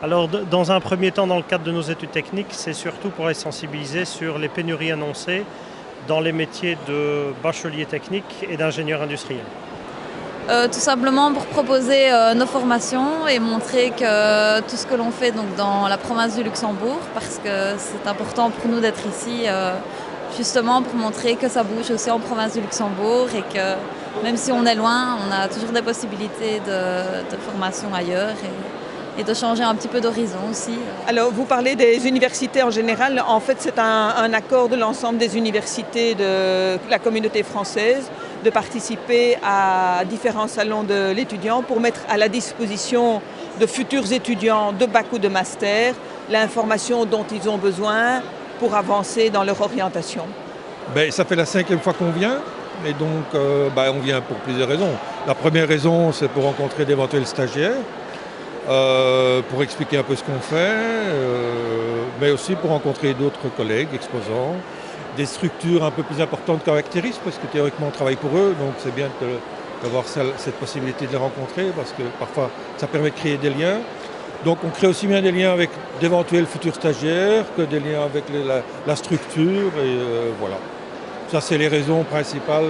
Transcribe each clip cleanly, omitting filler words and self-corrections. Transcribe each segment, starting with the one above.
Alors, dans un premier temps, dans le cadre de nos études techniques, c'est surtout pour les sensibiliser sur les pénuries annoncées dans les métiers de bachelier technique et d'ingénieur industriel. Tout simplement pour proposer nos formations et montrer que tout ce que l'on fait donc, dans la province du Luxembourg, parce que c'est important pour nous d'être ici, justement pour montrer que ça bouge aussi en province du Luxembourg et que même si on est loin, on a toujours des possibilités de formation ailleurs et de changer un petit peu d'horizon aussi. Alors, vous parlez des universités en général. En fait, c'est un accord de l'ensemble des universités de la communauté française de participer à différents salons de l'étudiant pour mettre à la disposition de futurs étudiants de bac ou de master l'information dont ils ont besoin pour avancer dans leur orientation. Ça fait la 5e fois qu'on vient et donc on vient pour plusieurs raisons. La première raison, c'est pour rencontrer d'éventuels stagiaires, pour expliquer un peu ce qu'on fait, mais aussi pour rencontrer d'autres collègues exposants, des structures un peu plus importantes qu'Arcteris, parce que théoriquement on travaille pour eux, donc c'est bien d'avoir cette possibilité de les rencontrer, parce que parfois ça permet de créer des liens. Donc on crée aussi bien des liens avec d'éventuels futurs stagiaires que des liens avec la structure, et voilà. Ça c'est les raisons principales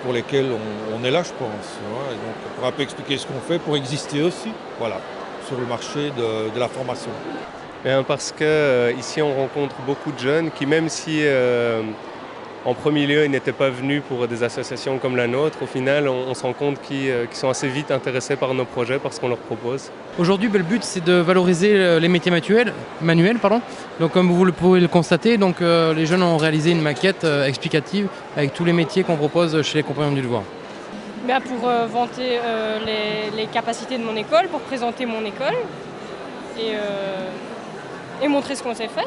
pour lesquelles on est là, je pense. Et donc pour un peu expliquer ce qu'on fait, pour exister aussi, voilà, sur le marché de la formation. Parce qu'ici on rencontre beaucoup de jeunes qui, même si en premier lieu ils n'étaient pas venus pour des associations comme la nôtre, au final on se rend compte qu'ils sont assez vite intéressés par nos projets, par ce qu'on leur propose. Aujourd'hui, le but c'est de valoriser les métiers manuels. Donc comme vous pouvez le constater, donc, les jeunes ont réalisé une maquette explicative avec tous les métiers qu'on propose chez les Compagnons du Devoir. Pour vanter les capacités de mon école, pour présenter mon école et montrer ce qu'on sait faire.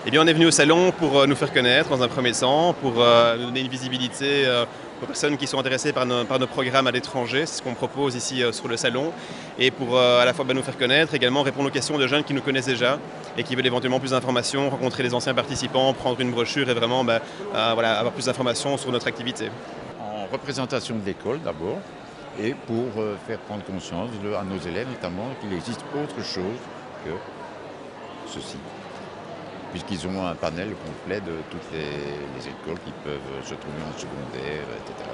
Eh bien, on est venu au salon pour nous faire connaître dans un premier temps, pour donner une visibilité aux personnes qui sont intéressées par nos programmes à l'étranger. C'est ce qu'on propose ici sur le salon. Et pour à la fois nous faire connaître, également répondre aux questions de jeunes qui nous connaissent déjà et qui veulent éventuellement plus d'informations, rencontrer les anciens participants, prendre une brochure et vraiment avoir plus d'informations sur notre activité. En représentation de l'école d'abord, et pour faire prendre conscience à nos élèves notamment qu'il existe autre chose que ceci, puisqu'ils ont un panel complet de toutes les écoles qui peuvent se trouver en secondaire, etc.